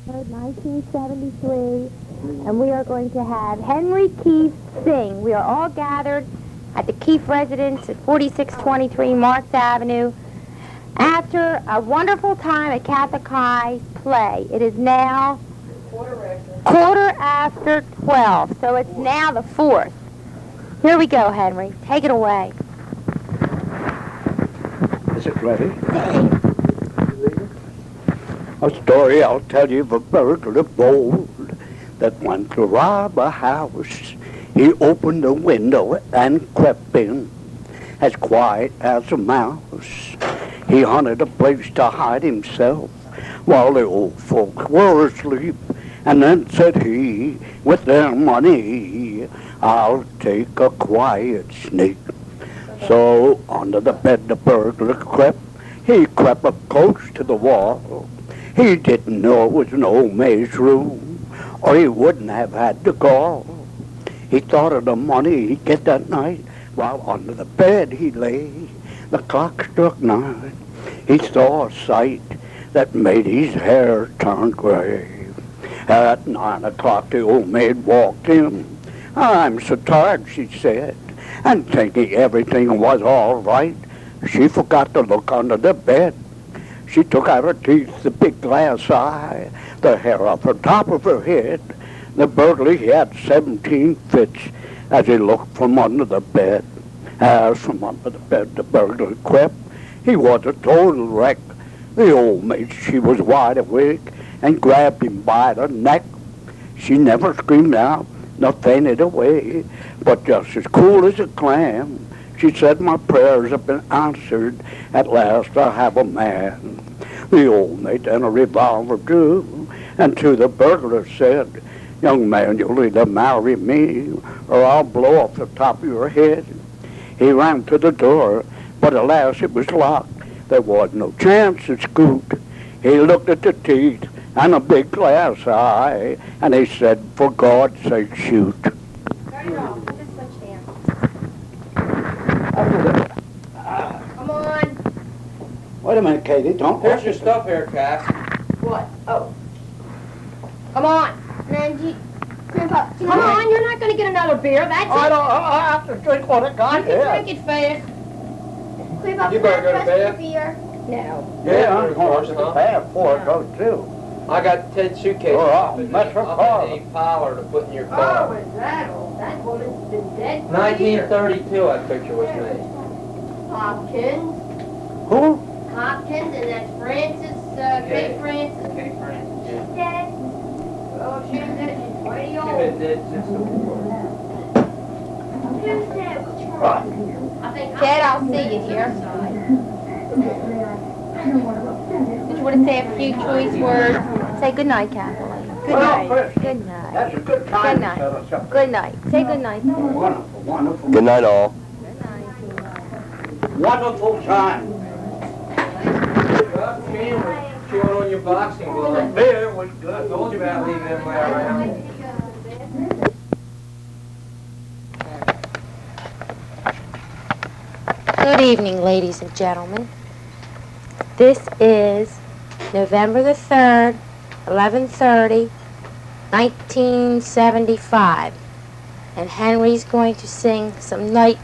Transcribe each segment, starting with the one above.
1973, and we are going to have Henry Kief sing. We are all gathered at the Kief residence at 4623 Marks Avenue after a wonderful time at Catholic High's play. It is now quarter after 12, so it's now the 4th. Here we go, Henry. Take it away. Is it ready? A story I'll tell you of a burglar bold that went to rob a house. He opened the window and crept in as quiet as a mouse. He hunted a place to hide himself while the old folks were asleep. And then said he, with their money, I'll take a quiet sneak. So under the bed the burglar crept. He crept up close to the wall. He didn't know it was an old maid's room, or he wouldn't have had to call. He thought of the money he'd get that night, while under the bed he lay. The clock struck 9. He saw a sight that made his hair turn gray. At 9 o'clock the old maid walked in. I'm so tired, she said, and thinking everything was all right, she forgot to look under the bed. She took out her teeth, the big glass eye, the hair off the top of her head. The burglar, he had 17 fits as he looked from under the bed. As from under the bed the burglar crept, he was a total wreck. The old maid, she was wide awake and grabbed him by the neck. She never screamed out, nor fainted away, but just as cool as a clam, she said, my prayers have been answered. At last I have a man. The old maid then a revolver drew, and to the burglar said, young man, you'll either marry me, or I'll blow off the top of your head. He ran to the door, but alas, it was locked. There was no chance to scoot. He looked at the teeth and a big glass eye, and he said, for God's sake, shoot. Turn it off. Put the switch down. Come on. Wait a minute, Katie, don't... Here's your stuff here, Cass. What? Oh. Come on. Nancy. Grandpa, come on. You're not going to get another beer. That's I have to drink what I got You here. can drink it fast. Grandpa, You better go to bed. Beer? No. Yeah, I'm going to the bath before I go, too. I got 10 suitcases Oh, that's her car. a powder to put in your Oh, car. is that old? That woman's been dead for 1932 that picture was made. Hopkins. Who? Hopkins, and that's Francis, Kate Francis. Kate Francis, yeah. She's dead. Oh, she's dead. She's pretty She's old. been dead since the war. Who's dead? What's wrong? I think Ted, I'll see you here. Just want to say a few choice words. Say good night, Kathleen. Good night. Good night. That's a good time. Good night. Good night. Say good night. Wonderful, wonderful. Good night, all. Good night. Wonderful time. Chewing on your boxing gloves. Beer was I good. told you about leaving them way around. Good evening, ladies and gentlemen. This is November the 3rd, 11:30, 1975. And Henry's going to sing some night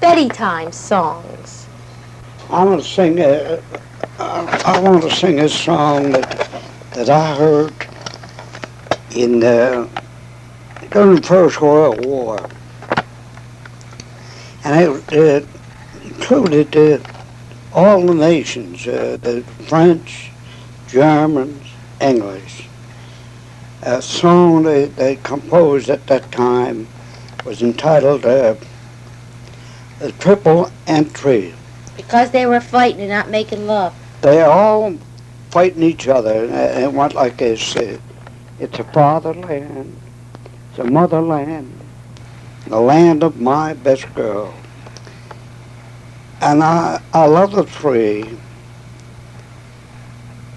Betty time songs. I want to sing a song that I heard in during the First World War, and it included all the nations, the French, Germans, English. A song they composed at that time was entitled "The Triple Entry." Because they were fighting and not making love. They're all fighting each other, and it went like this. It's a fatherland, it's a motherland, the land of my best girl. And I love the three,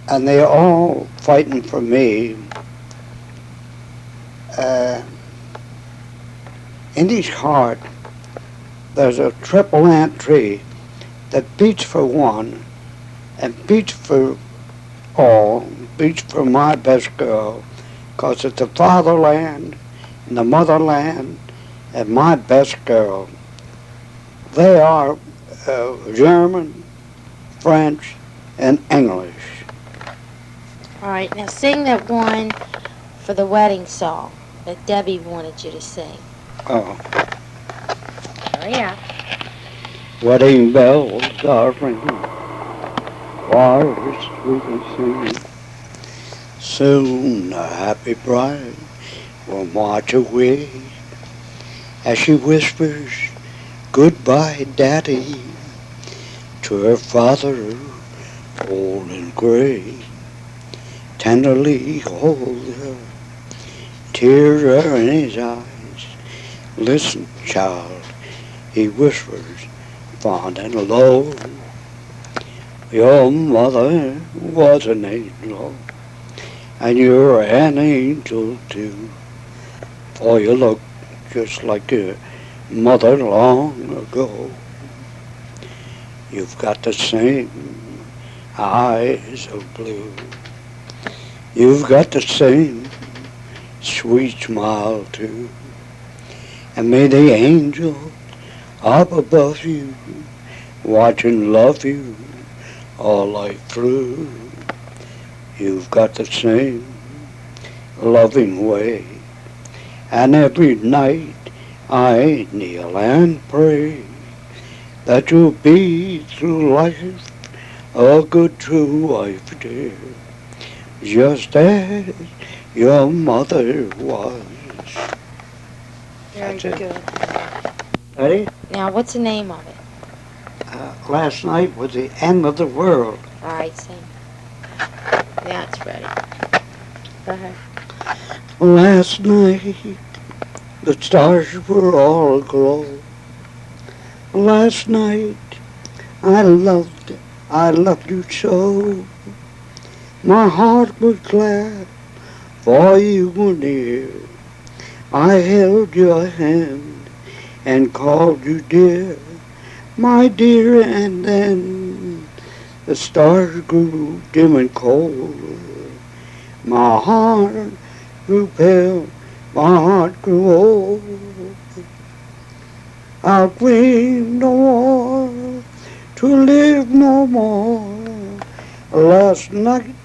and they're all fighting for me. In each heart, there's a triple entry that beats for one and beats for all speech for my best girl, 'cause it's the fatherland and the motherland and my best girl. They are German, French, and English. All right, now sing that one for the wedding song that Debbie wanted you to sing. Oh. Hurry up. Wedding bells are ringing, choirs sweetly singing. Soon the happy bride will march away as she whispers, "Goodbye, Daddy," to her father, old and gray. Tenderly hold her, tears are in his eyes. "Listen, child," he whispers, fond and low, "your mother was an angel, and you're an angel too, for you look just like your mother long ago. You've got the same eyes of blue. You've got the same sweet smile too. And may the angel up above you watch and love you all life through. You've got the same loving way. And every night I kneel and pray that you'll be through life a good true wife, dear, just as your mother was." Very That's it. good. Ready? Now, what's the name of it? Last night was the end of the world. All right, sing. Yeah, it's ready. Go ahead. Last night the stars were all aglow. Last night I loved you so. My heart was glad, for you were near. I held your hand and called you dear, my dear, and then the stars grew dim and cold. My heart grew pale, my heart grew old. I dreamed no more, to live no more. Last night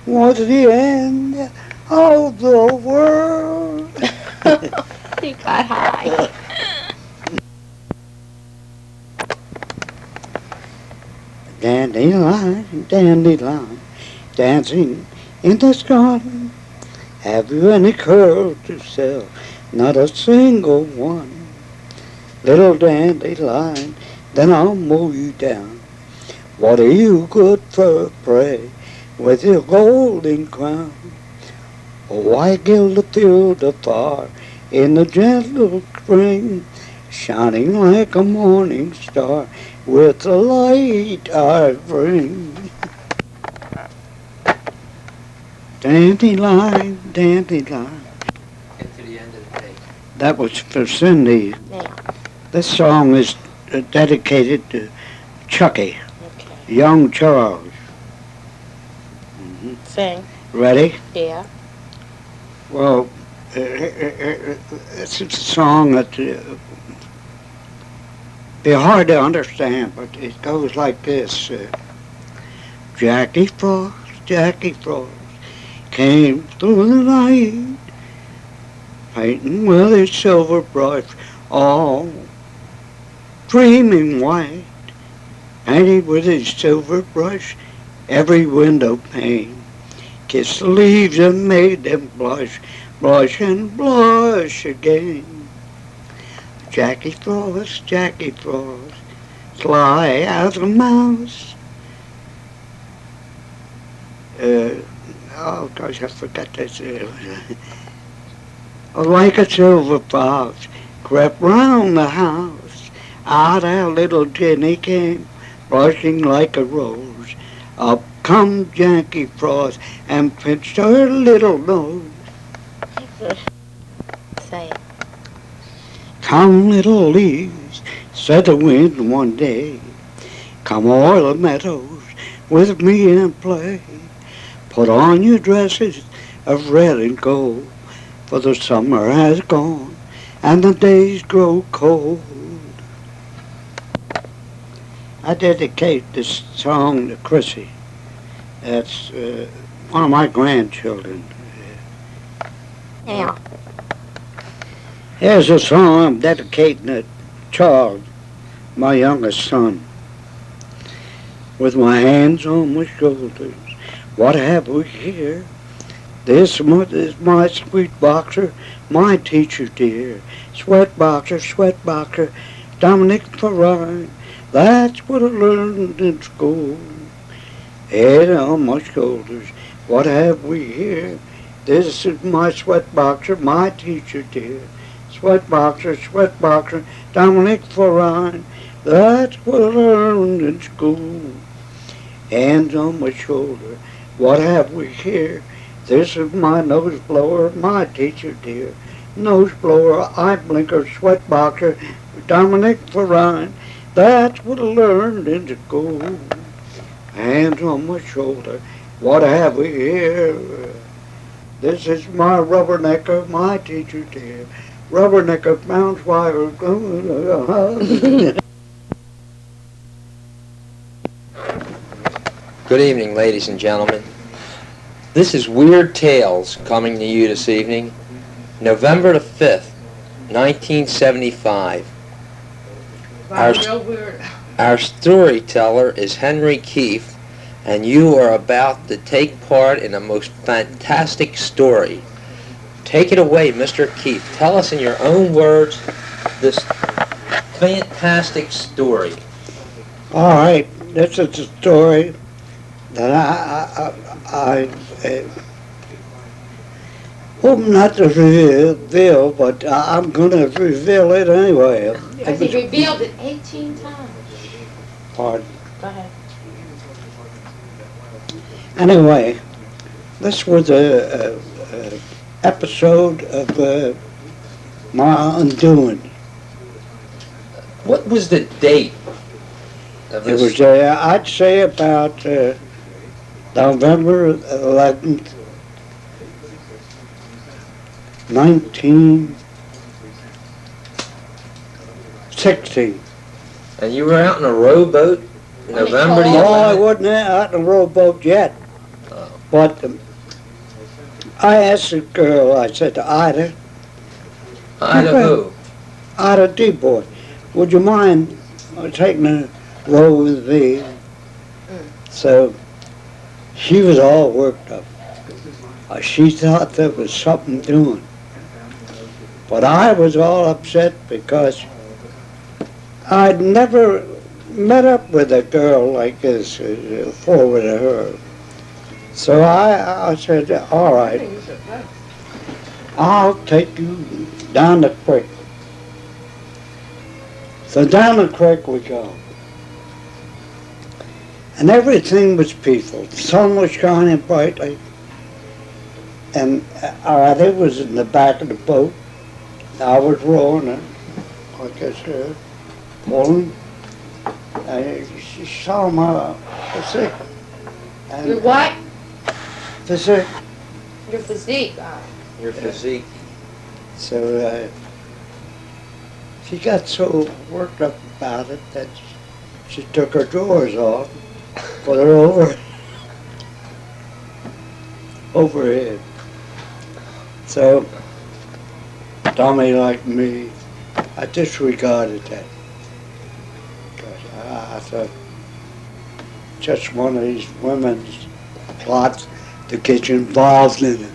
was the end of the world. You got high. Dandelion, dandelion, dancing in the garden. Have you any curls to sell? Not a single one. Little dandelion, then I'll mow you down. What are you good for, pray, with your golden crown? Oh, why gild the field afar in the gentle spring, shining like a morning star with the light I bring? Dandelion, dandelion. Get to the end of the day. That was for Cindy. Now, This song is dedicated to Chucky, okay. young Charles. Sing. Ready? Yeah. Well, it's a song that be hard to understand, but it goes like this. Jackie Frost came through the night, painting with his silver brush, all dreaming white, painted with his silver brush every window pane, kissed the leaves and made them blush, blush and blush again. Jackie Frost, sly as a mouse. Oh gosh, I forgot this. Like a silver fox, crept round the house. Out our little Jenny came, blushing like a rose. Up come Jackie Frost and pinched her little nose. Say it. Come, little leaves, said the wind one day. Come o'er the meadows with me and play. Put on your dresses of red and gold, for the summer has gone and the days grow cold. I dedicate this song to Chrissy. That's one of my grandchildren. Yeah. Here's a song I'm dedicating to Charles, my youngest son. With my hands on my shoulders, what have we here? This is my sweet boxer, my teacher dear. Sweat boxer, Dominic Ferrine. That's what I learned in school. Head on my shoulders, what have we here? This is my sweat boxer, my teacher dear. Sweat boxer, Dominic Ferrine. That's what I learned in school. Hands on my shoulder, what have we here? This is my nose blower, my teacher dear. Nose blower, eye blinker, sweat boxer, Dominic Ferrine. That's what I learned in school. Hands on my shoulder, what have we here? This is my rubbernecker, my teacher dear. Rubbernecker, bounce wire. Good evening, ladies and gentlemen. This is Weird Tales coming to you this evening, November the 5th, 1975. Our storyteller is Henry Kief, and you are about to take part in a most fantastic story. Take it away, Mr. Kief. Tell us in your own words this fantastic story. All right, this is a story that I hope not to reveal, but I'm going to reveal it anyway. Because he revealed it 18 times. Pardon. Go ahead. Anyway, this was a episode of my undoing. What was the date of It this? was, I'd say, about November 11th, 1916. And you were out in a rowboat, November the Oh, I 11th? wasn't out in a rowboat yet. Oh. But I asked the girl, I said to Ida, Ida who? Ida D-boy, would you mind taking a row with me? So she was all worked up. She thought there was something doing. But I was all upset because I'd never met up with a girl like this forward to her. So I said, all right, I'll take you down the creek. So down the creek we go. And everything was peaceful. The sun was shining brightly. And it was in the back of the boat. I was rowing it, like I said, pulling. And she saw my physique. And Your what? physique. Your physique. Your physique. So she got so worked up about it that she took her drawers off, put her overhead. So Tommy, like me, I disregarded that. Because I thought just one of these women's plots to get you involved in it.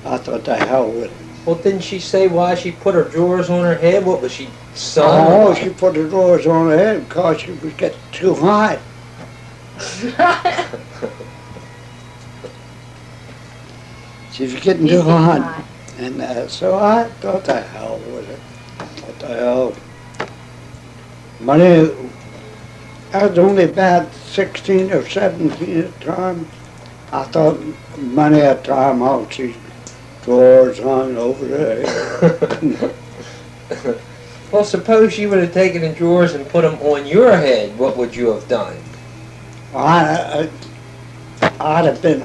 I thought the hell with it. Well, didn't she say why she put her drawers on her head? What was she, sewing? Oh, she put the drawers on her head because she was getting too hot. She was getting too hot. And so I thought the hell with it. What the hell. Money, I was only about 16 or 17 at the time. I thought many a time I'll see drawers hung over there. Well, suppose you would have taken the drawers and put them on your head, what would you have done? I'd have been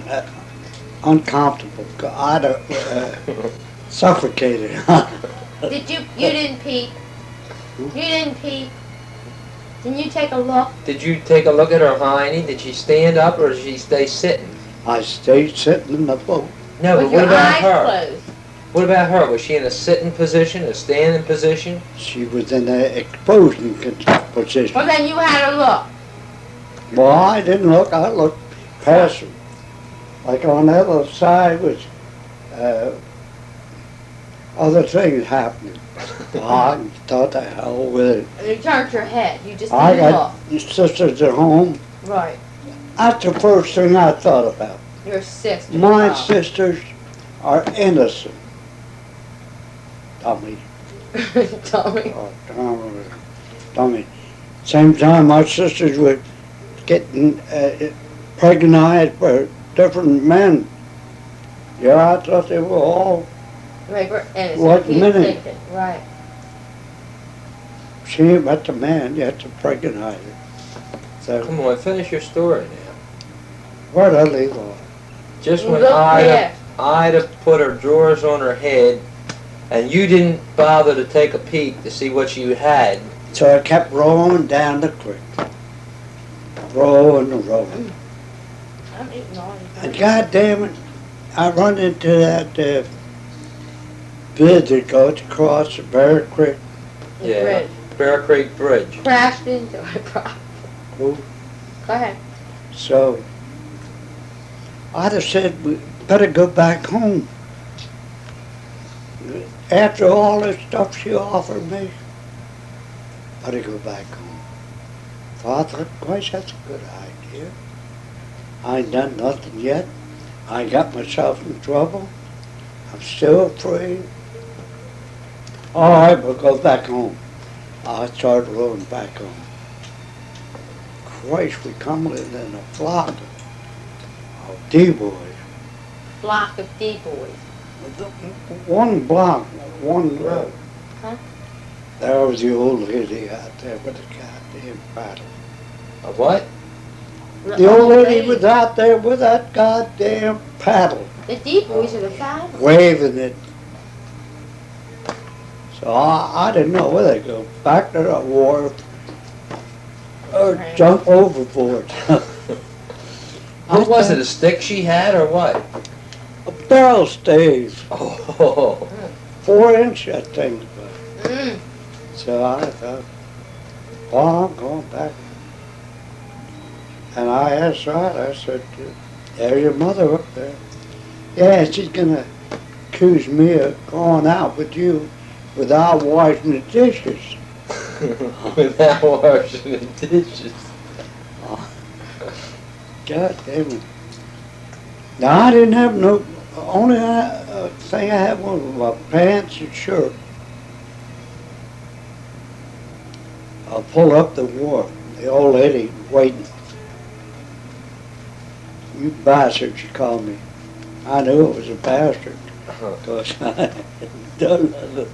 uncomfortable. I'd have suffocated. You didn't peep? You didn't peep? Didn't you take a look? Did you take a look at her hiney? Did she stand up or did she stay sitting? I stayed sitting in the boat. No, but With what your about eyes her? closed? What about her? Was she in a sitting position, a standing position? She was in an exposing position. Well, then you had a look. Well, I didn't look. I looked past her. Like on the other side was other things happening. I thought the hell with it. And you turned your head. You just I didn't got look. sisters at home. Right. That's the first thing I thought about. Your sister. My Oh. sisters are innocent. Dummy. Tommy. Oh, dummy. Same time my sisters were getting pregnant by different men. Yeah, I thought they were all Right, we're innocent. What Keep minute? thinking. Right. she ain't met the man yet to pregnant her. So Come on, finish your story now. where'd I leave off? Just when Look Ida, there. Ida put her drawers on her head and you didn't bother to take a peek to see what you had. So I kept rowing down the creek. Rowing and rowing. I'm eating all And God damn it, I run into that bridge that goes across the Bear Creek. the Yeah. bridge. Bear Creek Bridge. Crashed into it, probably. Oh. Go ahead. So I'd have said we better go back home. After all this stuff she offered me, better go back home. So I thought, gosh, that's a good idea. I ain't done nothing yet. I ain't got myself in trouble. I'm still free. All right, we'll go back home. I started rowing back home. Christ, we come in a flock of D-boys. Block of D-boys. One block, one row. Huh? There was the old lady out there with the goddamn paddle. A what? The old lady was out there with that goddamn paddle, The D-boys are the fat. waving it. So I didn't know where they go. Back to the wharf or Right. jump overboard. What was it, a stick she had or what? A barrel stave, Oh, 4-inch that thing was. Mm. So I thought, well, I'm going back. And I asked her, I said, there's your mother up there. Yeah, she's gonna accuse me of going out with you without washing the dishes. without washing the dishes. God damn it. Now I didn't have no, only thing I had was my pants and shirt. I pulled up the wharf, the old lady waiting. You bastard, she called me. I knew it was a bastard, because I had done nothing.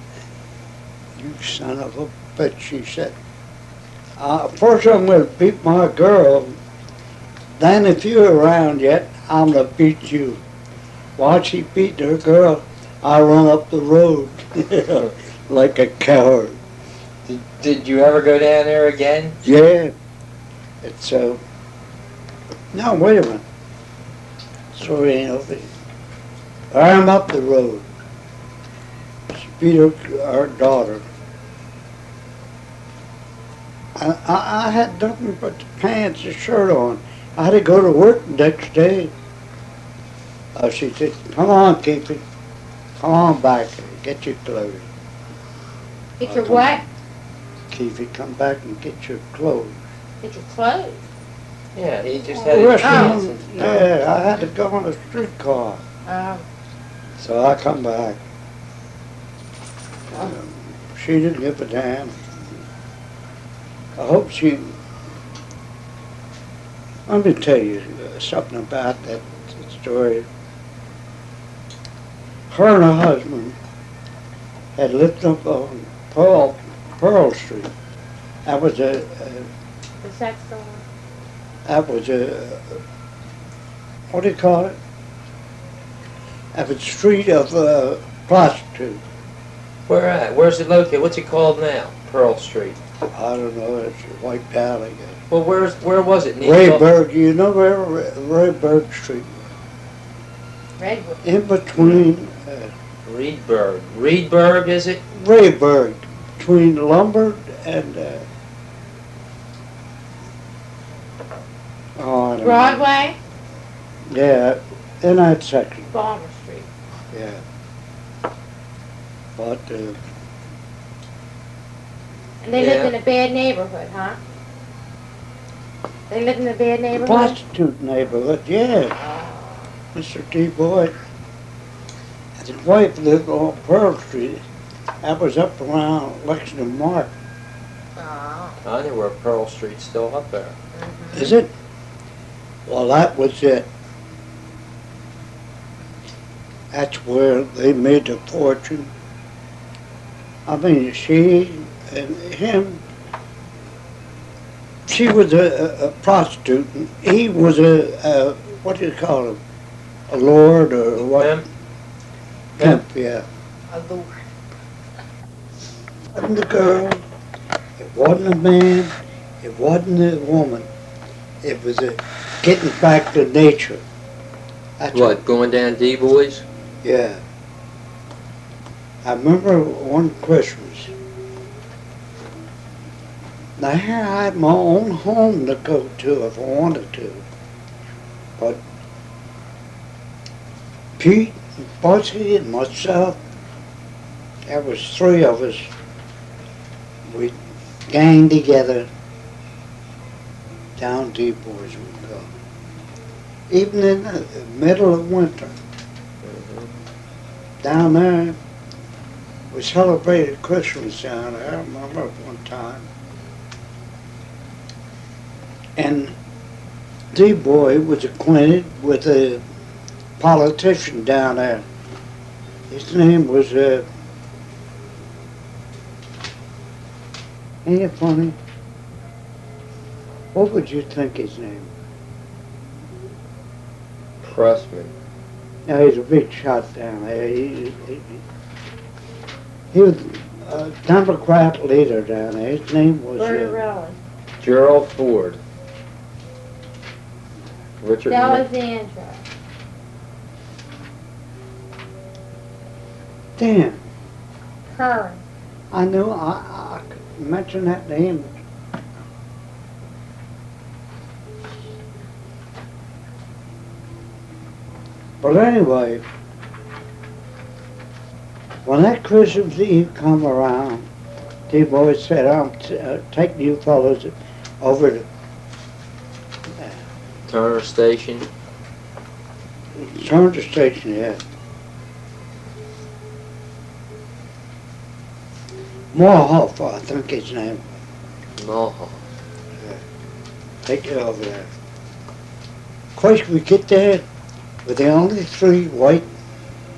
You son of a bitch, she said. First I'm going to beat my girl, then if you're around yet, I'm going to beat you. While she beat her girl, I run up the road like a coward. Did you ever go down there again? Yeah, it's no, wait a minute. So ain't over here. I'm up the road. She beat her daughter. I had nothing but the pants and shirt on. I had to go to work the next day. She said, come on, Kief. Come on back. Get your clothes. Get your what? Kief, come back and get your clothes. Get your clothes. Yeah, he just had The his rest pants. of them, yeah, I had to go on a streetcar. So I come back. She didn't give a damn. I hope she... Let me tell you something about that story. Her and her husband had lived up on Pearl Street. That was The sex store. that was what do you call it? Of a street of prostitutes. Where at? Where's it located? What's it called now? Pearl Street. I don't know, it's White Valley. Well, where was it? Rayburg, you know where Rayburg Street? Redwood. In between Reedburg. Reedburg, is it? Rayburg, between Lombard and oh, I don't know. Broadway. Yeah, in that section. Balmer Street. Yeah. But And they lived in a bad neighborhood, huh? They lived in a bad neighborhood? prostitute neighborhood, yeah. Mr. D. Boyd and his wife lived on Pearl Street. That was up around Lexington Mark. Oh. I knew where Pearl Street's still up there. Is it? Well, that was it. That's where they made the fortune. I mean, she and him, she was a prostitute, and he was a what do you call him? A lord or what? Pimp? Pimp, yeah. A lord. It wasn't the girl, it wasn't a man, it wasn't a woman. It was a getting back to nature. That's What, going down D-Boys? Yeah. I remember one Christmas. Now I had my own home to go to if I wanted to. But Pete and Bugsy and myself, there was three of us. We gang together down deep boys would go. Even in the middle of winter. Down there, we celebrated Christmas down there, I remember one time. And D-Boy was acquainted with a politician down there. His name was, ain't it funny? What would you think his name? Pressman. No, he's a big shot down there. He was a Democrat leader down there. His name was Rowan. Gerald Ford. Richard. Alexandra. Dan. Kern. I knew I could mention that name. But anyway, when that Christmas Eve come around, D-Boy said, I'm taking you fellows over to Turner Station. Turner Station, yeah. Morehoff, I think his name. Mohawk. Take you over there. Of course, we get there, with the only three white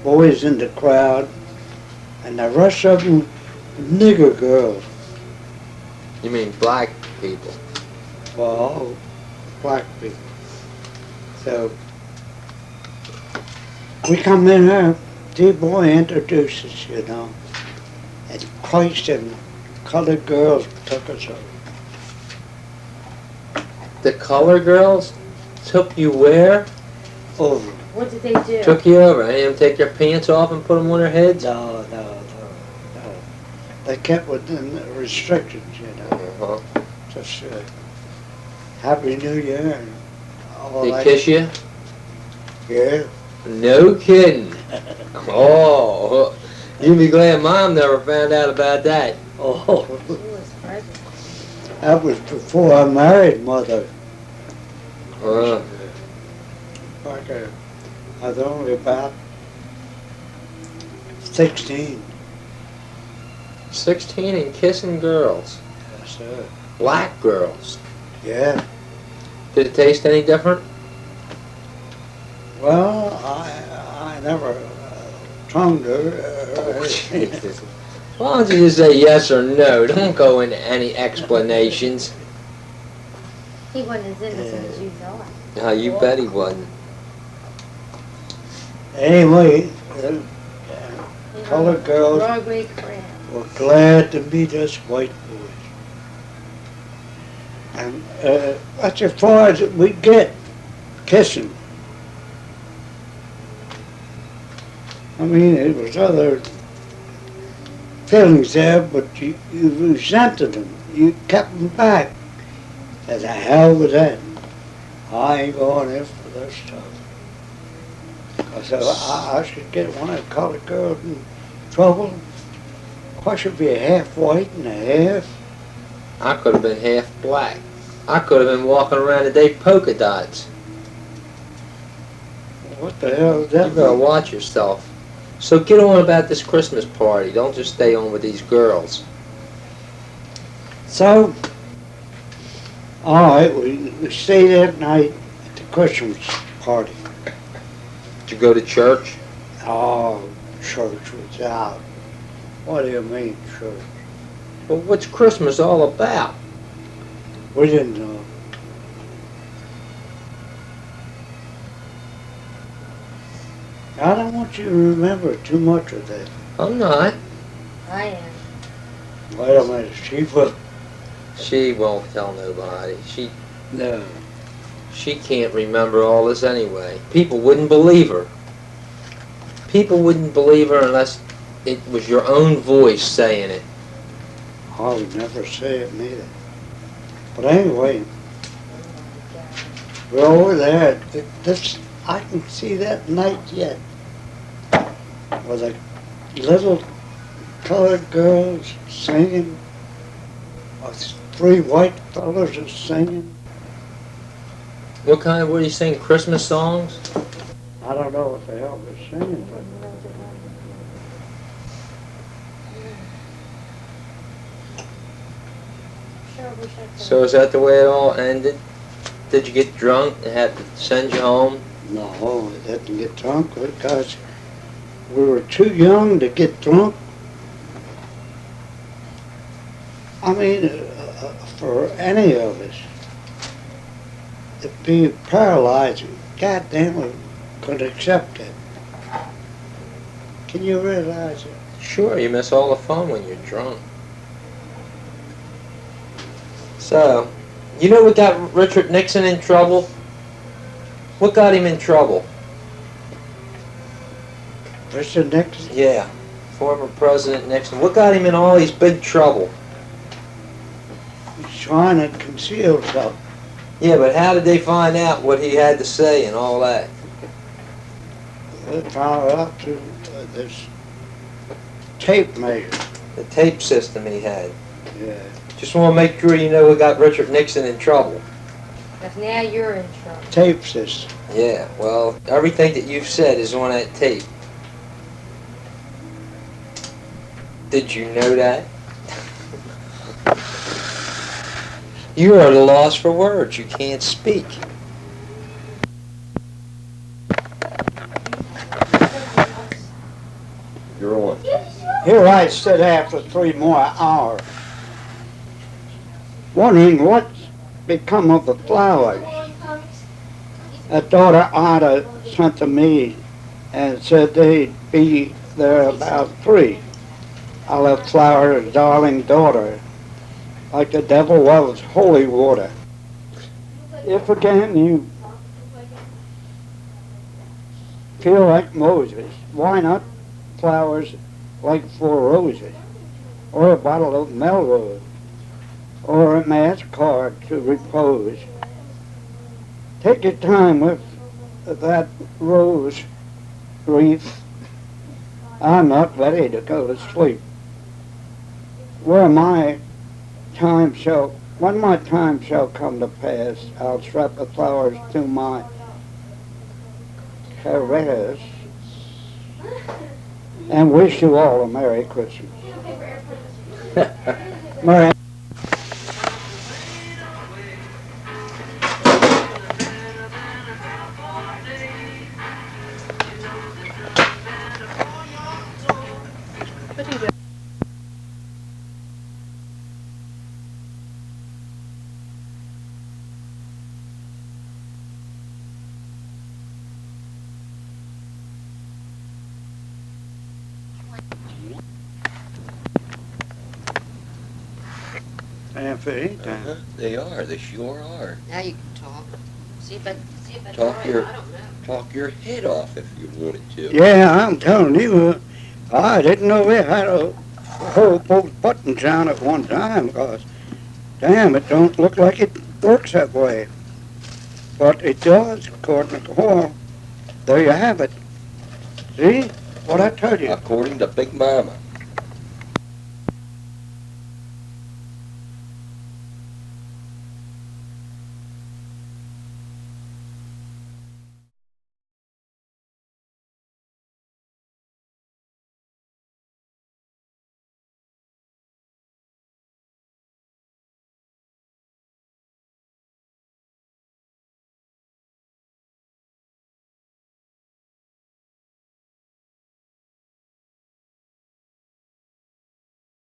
boys in the crowd, and the rest of them nigger girls. You mean black people? Well, all black people. So, we come in here, D-Boy introduces, you know, and Christ and colored girls took us over. The color girls took you where? Over. What did they do? Took you over. Any of them take their pants off and put them on their heads? No. They kept within the restrictions, you know. Uh-huh. Just Happy New Year and all They that. kiss you? Yeah. No kidding. Oh, you'd be glad Mom never found out about that. Oh, She was pregnant. that was before I married Mother. Like I was only about 16. 16 and kissing girls. Yes, sir. Black girls. Yeah. Did it taste any different? Well, I never tongued her. Jesus. Why don't you just say yes or no? Don't go into any explanations. He wasn't as innocent as you thought. No, you bet he wasn't. Anyway, colored girls Broadway crowd. were glad to meet us white boys. And that's as far as we get, kissing. I mean, it was other feelings there, but you resented them. You kept them back. And the hell was that? I ain't going in for this stuff. I said, I should get one of the colored girls in trouble. I should be half white and half. I could have been half black. I could have been walking around today polka dots. What the hell is that? You better watch yourself. So get on about this Christmas party. Don't just stay on with these girls. So, all right, we stayed that night at the Christmas party. Did you go to church? Oh, church was out. What do you mean, church? Well, what's Christmas all about? We didn't know. I don't want you to remember too much of that. I'm not. I am. Wait a minute, She won't tell nobody. No. She can't remember all this anyway. People wouldn't believe her. People wouldn't believe her unless it was your own voice saying it. I would never say it neither. But anyway, we're over there. I can see that night yet. With the little colored girls singing. Three white fellas are singing. What were you singing, Christmas songs? I don't know what the hell they're singing, but So is that the way it all ended? Did you get drunk and have to send you home? no, I didn't get drunk because we were too young to get drunk. I mean, for any of us, to be paralyzed, goddamn, we could accept it. Can you realize it? Sure, you miss all the fun when you're drunk. So, you know what got Richard Nixon in trouble? What got him in trouble? Mr. Nixon? Yeah, former President Nixon. What got him in all these big trouble? He's trying to conceal something. Yeah, but how did they find out what he had to say and all that? They found out through this tape measure. The tape system he had. Yeah. Just want to make sure you know what got Richard Nixon in trouble. Because now you're in trouble. Tape system. Yeah, well, everything that you've said is on that tape. Did you know that? You are at a loss for words. You can't speak. You're on. Here I sit after 3 more hours, wondering what's become of the flowers. A daughter Ada sent to me and said they'd be there about 3. I left flowers, darling daughter, like the devil loves holy water. If again you feel like Moses, why not flowers like 4 roses, or a bottle of Melrose, or a mass card to repose. Take your time with that rose wreath. I'm not ready to go to sleep. When my time shall come to pass, I'll strap the flowers to my caress and wish you all a Merry Christmas. Merry Kief, ain't they? They are. They sure are. Now you can talk. See if I Talk right. your- I don't know. Talk your head off if you wanted to. Yeah, I'm telling you, I didn't know we had a whole both buttons down at one time, because, damn, it don't look like it works that way. But it does, according to Coyle. There you have it. See? What I tell you. According to Big Mama.